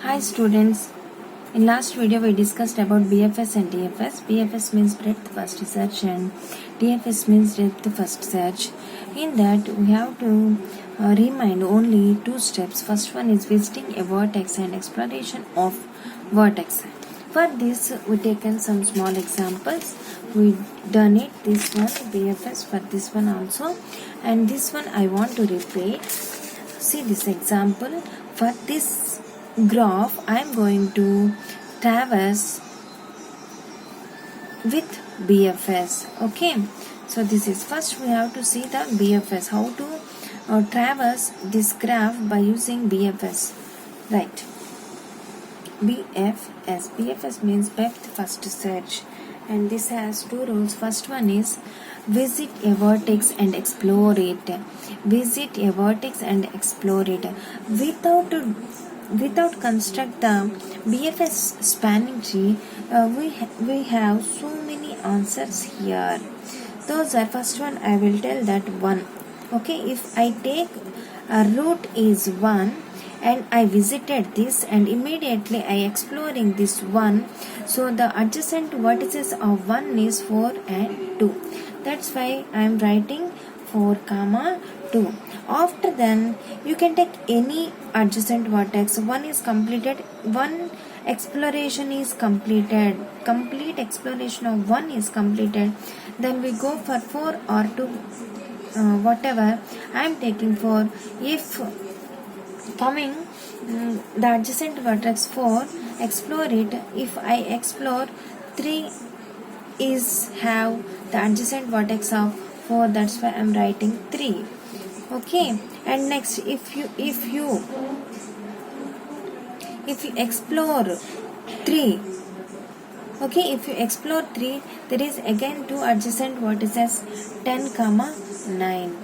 Hi students, in last video we discussed about BFS and DFS. BFS means breadth first search and DFS means depth first search. In that we have to remind only two steps. First one is visiting a vertex and exploration of vertex. For this we taken some small examples. We done it, this one BFS for this one also, and this one I want to repeat. See this example. For this graph I am going to traverse with BFS. Okay, so this is first we have to see the BFS, how to traverse this graph by using BFS, right? BFS means depth first search, and this has two rules. First one is visit a vertex and explore it. Visit a vertex and explore it without construct the BFS spanning tree. We have so many answers here. Those are, first one I will tell that 1. Okay, if I take a root is 1 and I visited this and immediately I exploring this 1, so the adjacent vertices of 1 is 4 and 2. That's why I am writing 4 comma 2. After then you can take any adjacent vertex. 1 is completed, 1 exploration is completed, complete exploration of 1 is completed. Then we go for 4 or 2, whatever I am taking 4. If coming the adjacent vertex 4, explore it. If I explore 3 is have the adjacent vertex of 4, that's why I am writing 3. Okay, and next if you explore 3, okay, if you explore 3, there is again two adjacent vertices 10 comma 9.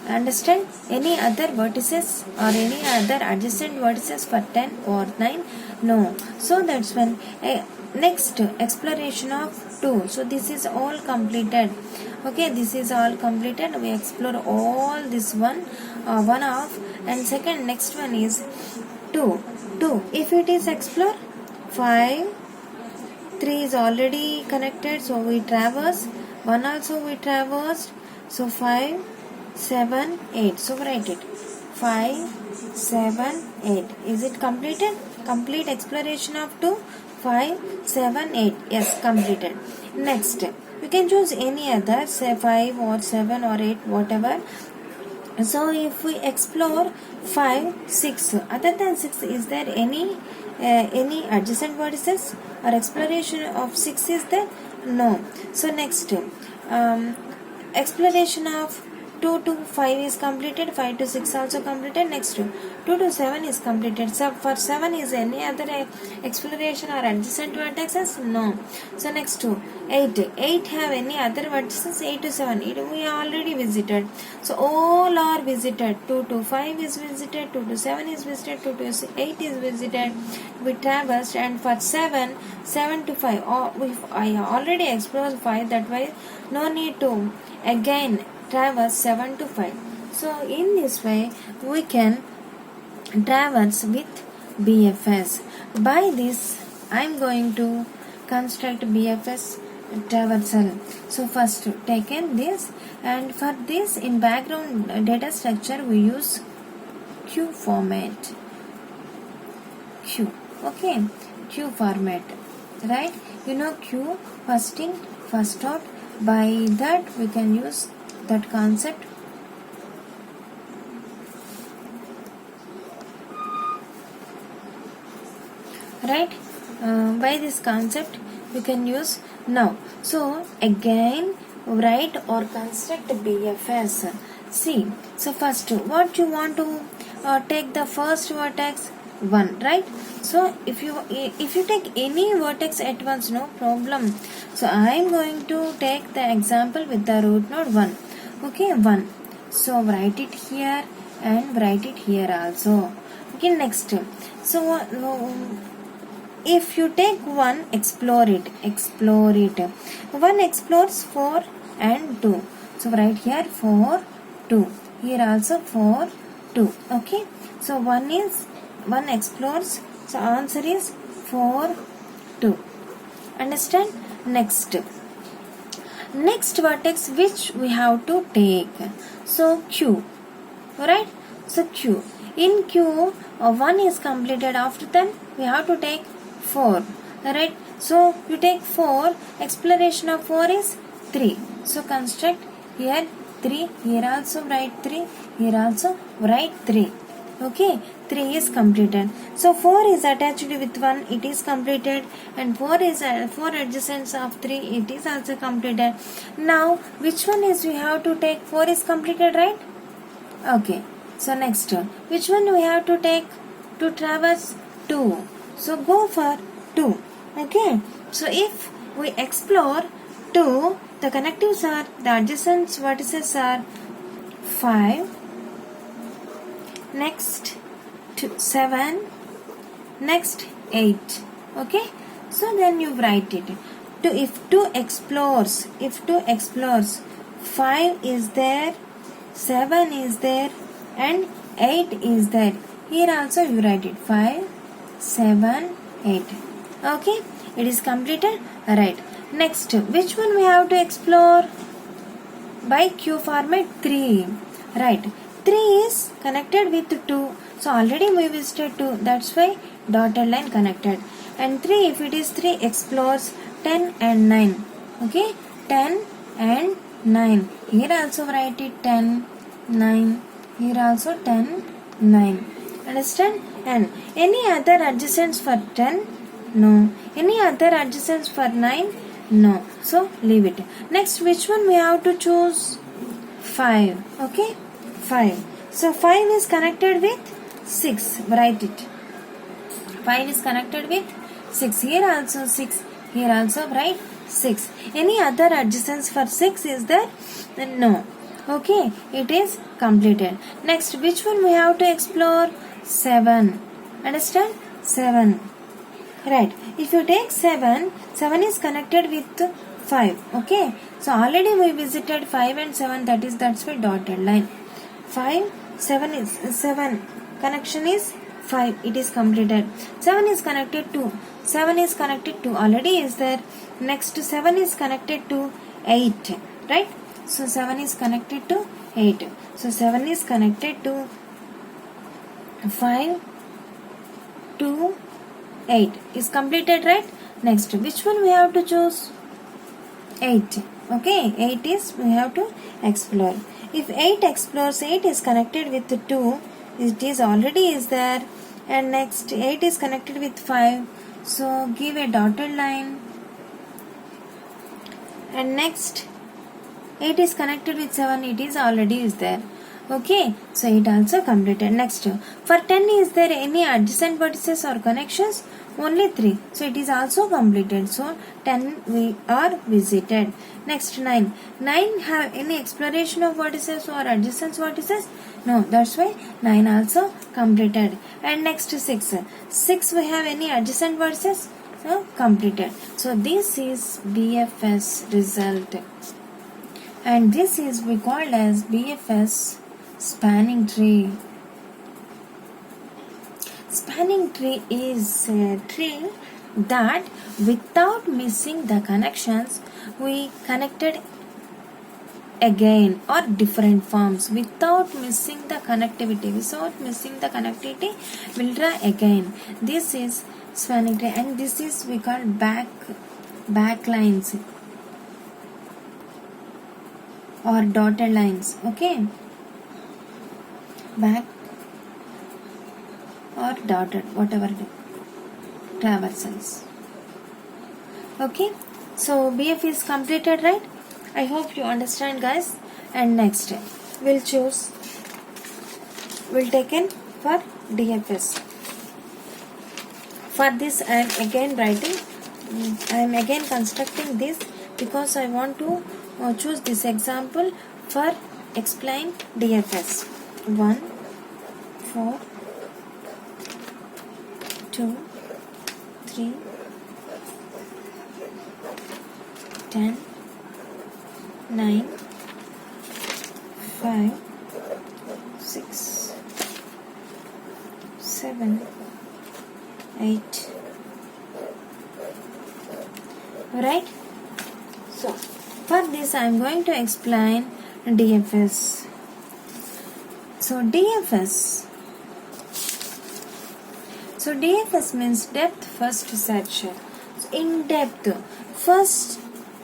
Understand? Any other vertices or any other adjacent vertices for 10 or 9? No. So that's when next exploration of 2. So this is all completed. Okay, this is all completed. We explore all this one off, and second next one is 2. If it is explore 5, 3 is already connected, so we traverse 1 also we traversed, so 5, 7, 8. So write it 5, 7, 8. Is it completed? Complete exploration of 2, 5, 7, 8. Yes, completed. Next, you can choose any other, say 5 or 7 or 8, whatever. So if we explore 5, 6, other than 6, is there any adjacent vertices or exploration of 6 is there? No. So next, exploration of 2 to 5 is completed, 5 to 6 also completed. Next 2 to 7 is completed. So for 7 is any other exploration or adjacent vertices? No. So next 8 have any other vertices? 8 to 7 we already visited, so all are visited. 2 to 5 is visited, 2 to 7 is visited, 2 to 8 is visited, we traversed. And for 7 to 5, I already explored 5, that way no need to again traverse 7 to 5. So in this way we can traverse with BFS. By this I am going to construct BFS traversal. So first taken this, and for this in background data structure we use Q format. Q, okay, Q format, right? You know Q, first in first out. By that we can use that concept. Right? By this concept we can use now. So again write or construct BFS. See, so first what you want to take the first vertex 1, right? So if you take any vertex at once, no problem. So I am going to take the example with the root node 1. Okay, 1. So write it here and write it here also. Okay, next. So if you take 1, explore it. 1 explores 4 and 2. So write here 4, 2. Here also 4, 2. Okay. So 1 explores So answer is 4, 2. Understand? Next vertex which we have to take. So Q. Alright? So Q. In Q, 1 is completed. After that, we have to take 4. Alright? So you take 4. Exploration of 4 is 3. So construct here 3. Here also write 3. Here also write 3. Okay, 3 is completed. So 4 is attached with 1, it is completed, and 4 is 4 adjacents of 3, it is also completed. Now which one is we have to take? 4 is completed, right? Okay. So next, which one we have to take to traverse? 2. So go for 2. Okay. So if we explore 2, the connectives are, the adjacent vertices are 5. Next 7, next 8. Okay, so then you write it. If 2 explores, 5 is there, 7 is there, and 8 is there. Here also you write it 5, 7, 8. Okay, it is completed. Right. Next, which one we have to explore? By Q format 3. Right. 3 is connected with 2. So already we visited 2. That's why dotted line connected. And 3, if it is 3, explores 10 and 9. Okay. 10 and 9. Here also write it 10, 9. Here also 10, 9. Understand? And any other adjacents for 10? No. Any other adjacents for 9? No. So leave it. Next, which one we have to choose? 5. Okay. 5. So 5 is connected with 6. Write it. 5 is connected with 6. Here also 6. Here also write 6. Any other adjacents for 6 is there? No. Okay. It is completed. Next, which one we have to explore? 7. Understand? 7. Right. If you take 7, 7 is connected with 5. Okay. So already we visited 5 and 7. That's why dotted line. 5, 7 is 7. Connection is 5. It is completed. 7 is connected to 7 is connected to already is there. Next 7 is connected to 8. Right? So 7 is connected to 8. So 7 is connected to 5, 2, 8 is completed, right? Next, which one we have to choose? 8. Okay, 8 is we have to explore. If 8 explores, 8 is connected with 2, it is already is there. And next 8 is connected with 5. So give a dotted line. And next 8 is connected with 7, it is already is there. Okay, so it also completed. Next, for 10 is there any adjacent vertices or connections? Only 3. So it is also completed. So 10 we are visited. Next 9. 9 have any exploration of vertices or adjacent vertices? No, that's why 9 also completed. And next 6. 6 we have any adjacent vertices? So completed. So this is BFS result. And this is we called as BFS spanning tree. Spanning tree is a tree that without missing the connections we connected again or different forms. Without missing the connectivity, we'll draw again. This is spanning tree, and this is we call back lines or dotted lines. Okay, back or dotted, whatever traversals. Okay, so BF is completed, right? I hope you understand, guys. And next we'll take in for DFS. For this I am again writing, I am again constructing this because I want to choose this example for explain DFS. 1, 4, 2, 3, 10, 9, 5, 6, 7, 8. Right? So for this I am going to explain DFS. So DFS means depth first search. So in depth, first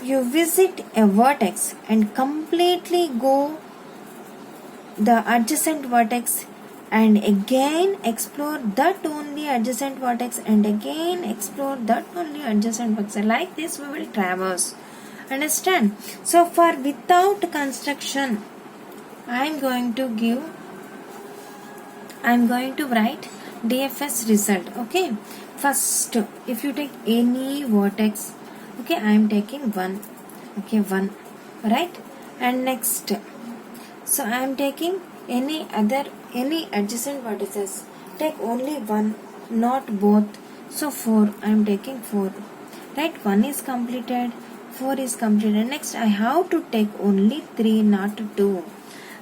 you visit a vertex and completely go the adjacent vertex and again explore that only adjacent vertex and again explore that only adjacent vertex. Like this we will traverse. Understand? So for without construction, I am going to write DFS result. Okay, first if you take any vertex, okay, I am taking 1. Okay, 1, right? And next, so I am taking any adjacent vertices, take only 1, not both. So 4, I am taking 4, right? 1 is completed, 4 is completed. Next I have to take only 3, not 2,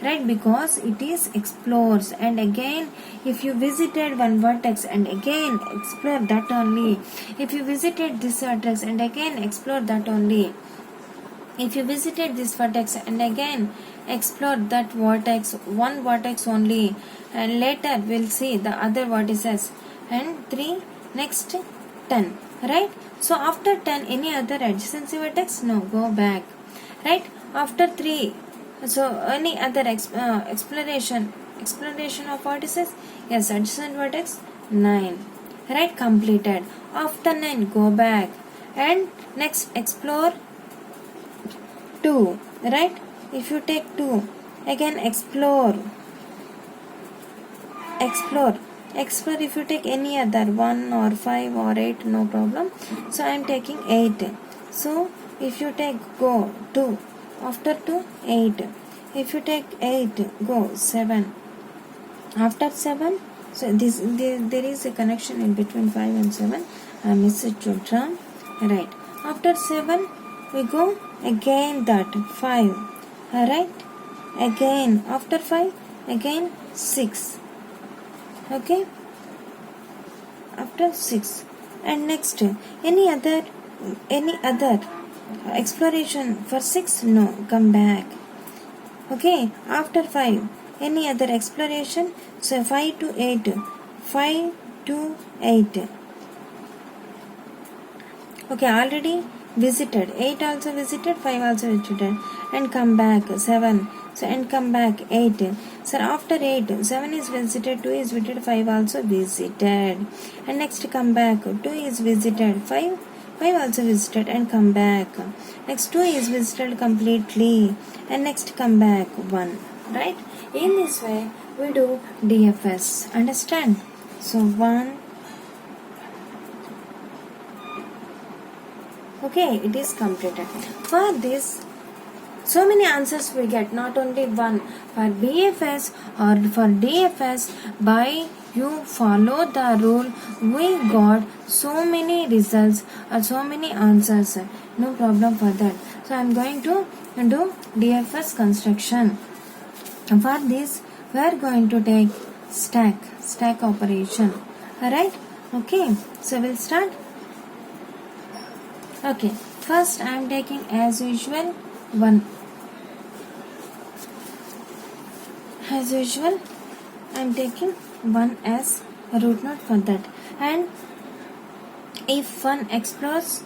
right? Because it is explores, and again if you visited one vertex and again explore that only, if you visited this vertex and again explore that only, if you visited this vertex and again explore that vertex, one vertex only, and later we'll see the other vertices, and 3, next 10, right? So after 10 any other adjacency vertex? No, go back, right? After 3, so any other exploration of vertices? Yes, adjacent vertex 9, right? Completed. After 9 go back and next explore 2, right? If you take 2, again explore if you take any other 1 or 5 or 8, no problem. So I am taking 8. So if you take go 2, after 2 8, if you take 8 go 7, after 7, so there is a connection in between 5 and 7, I missed it to draw, right? After 7 we go again that 5, right? Again after 5 again 6, okay, after 6, and next any other exploration for 6? No, come back. Okay, after 5 any other exploration? So 5 to 8, 5 to 8, okay, already visited, 8 also visited, 5 also visited, and come back 7, so and come back 8. So after 8 7 is visited, 2 is visited, 5 also visited, and next come back 2 is visited, 5 also visited, and come back. Next 2 is visited completely, and next come back 1, right? In this way we do DFS. Understand? So 1, okay, it is completed. For this, so many answers we get, not only one. For BFS or for DFS, by you follow the rule, we got so many results or so many answers. No problem for that. So I am going to do DFS construction. For this we are going to take stack operation. Alright? Okay, so we'll start. Okay, first I am taking as usual 1. As usual I am taking 1 as root node for that, and if 1 explores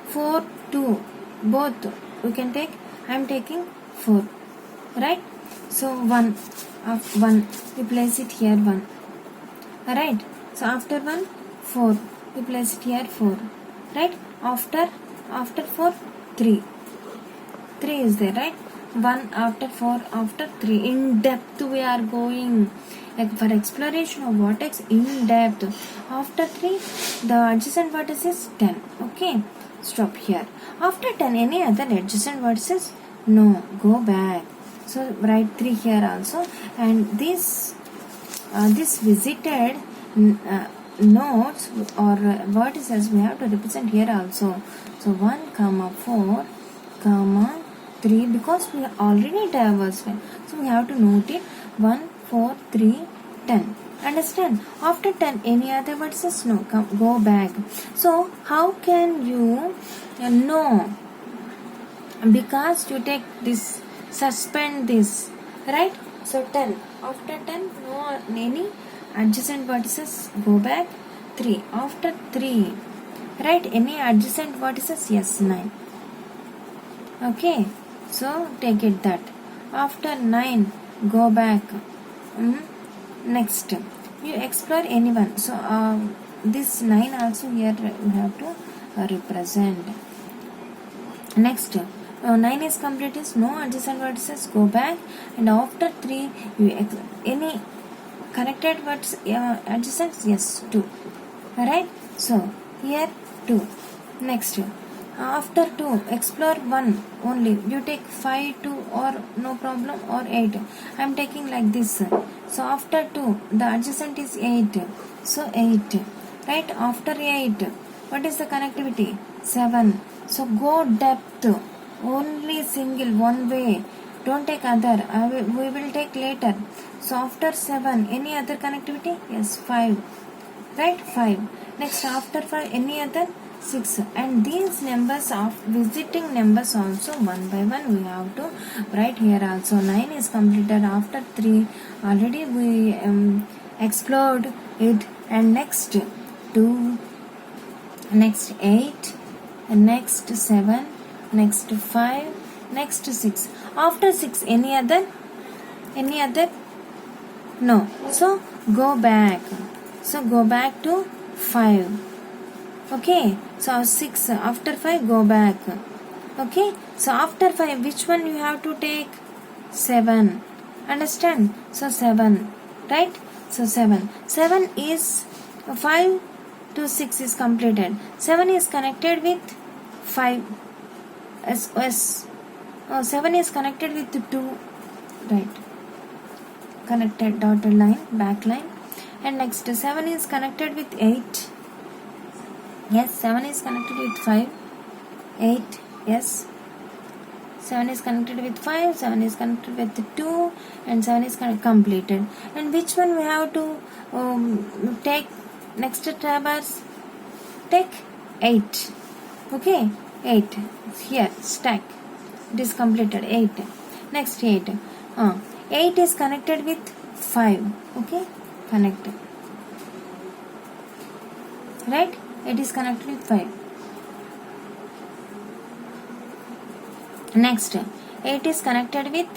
4 2 both we can take, I am taking 4, right? So 1 of 1 we place it here 1, alright? So after 1 4 we place it here 4, right? After 4 3 is there, right? 1 after 4 after 3. In depth we are going, like for exploration of vertex in depth. After 3 the adjacent vertex is 10. Okay, stop here. After 10 any other adjacent vertices? No, go back. So write 3 here also, and this visited nodes or vertices we have to represent here also. So 1 comma 4 comma 3, because we already traversed, so we have to note it 1 4 3 10. Understand? After 10, any other vertices? No. Come, go back. So how can you know? Because you take this, suspend this, right? So 10. After 10, no any adjacent vertices, go back. 3. After 3, right? Any adjacent vertices? Yes, 9. Okay, so take it that. After 9, go back. Next, you explore anyone. So this 9 also here you have to represent. Next, 9 is complete, is no adjacent vertices, go back. And after 3, you any connected vertices, adjacent? Yes, 2. Alright, so here 2. Next, after 2, explore 1 only. You take 5, 2 or no problem, or 8. I am taking like this. So after 2, the adjacent is 8. So 8. Right, after 8, what is the connectivity? 7. So go depth. Only single, one way. Don't take other. We will take later. So after 7, any other connectivity? Yes, 5. Right, 5. Next, after 5, any other? 6. And these numbers of visiting numbers also one by one we have to write here also. 9 is completed. After 3, already we explored it. And next 2, next 8, and next 7, next 5, next 6. After 6, any other? Any other? No. So go back. So go back to 5. Okay. So 6. After 5, go back. Okay. So after 5, which one you have to take? 7. Understand? So 7. Right? So 7. 7 is 5 to 6 is completed. 7 is connected with 5. 7 is connected with 2. Right. Connected dotted line, back line. And next 7 is connected with 8. Yes, 7 is connected with 5. 8. Yes. 7 is connected with 5. 7 is connected with 2. And 7 is completed. And which one we have to take next traverse? Take 8. Okay. 8. Here, stack. It is completed. 8. Next 8. 8 is connected with 5. Okay. Connected. Right? It is connected with 5. Next, 8 is connected with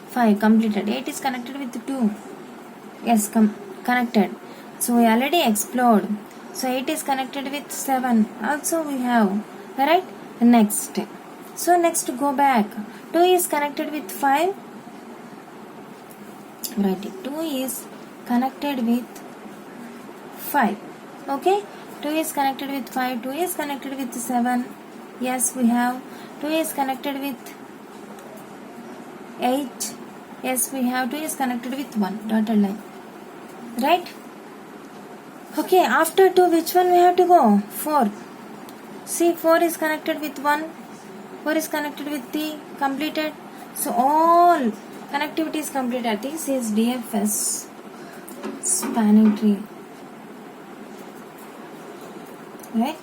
5. Completed. 8 is connected with 2. Yes, connected. So we already explored. So 8 is connected with 7. Also we have. Right? Next. So next go back. 2 is connected with 5. Write it. 2 is connected with 5. Okay. 2 is connected with 5. 2 is connected with 7. Yes, we have. 2 is connected with 8. Yes, we have. 2 is connected with 1. Dotted line. Right? Okay. After 2, which one we have to go? 4. See, 4 is connected with 1. 4 is connected with 3. Completed. So all connectivity is completed. This is DFS spanning tree. Right?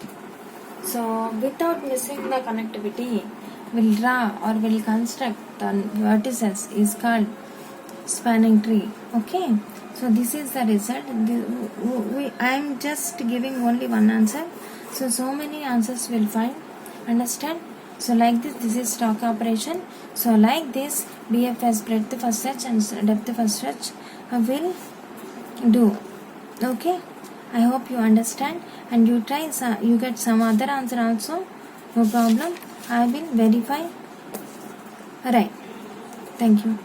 So without missing the connectivity, we'll draw or we'll construct the vertices is called spanning tree. Okay. So this is the result. I am just giving only one answer. So many answers will find. Understand? So like this is stock operation. So like this, BFS, breadth first search and depth first search will do. Okay. I hope you understand and you try. You get some other answer also. No problem. I will verify. Alright. Thank you.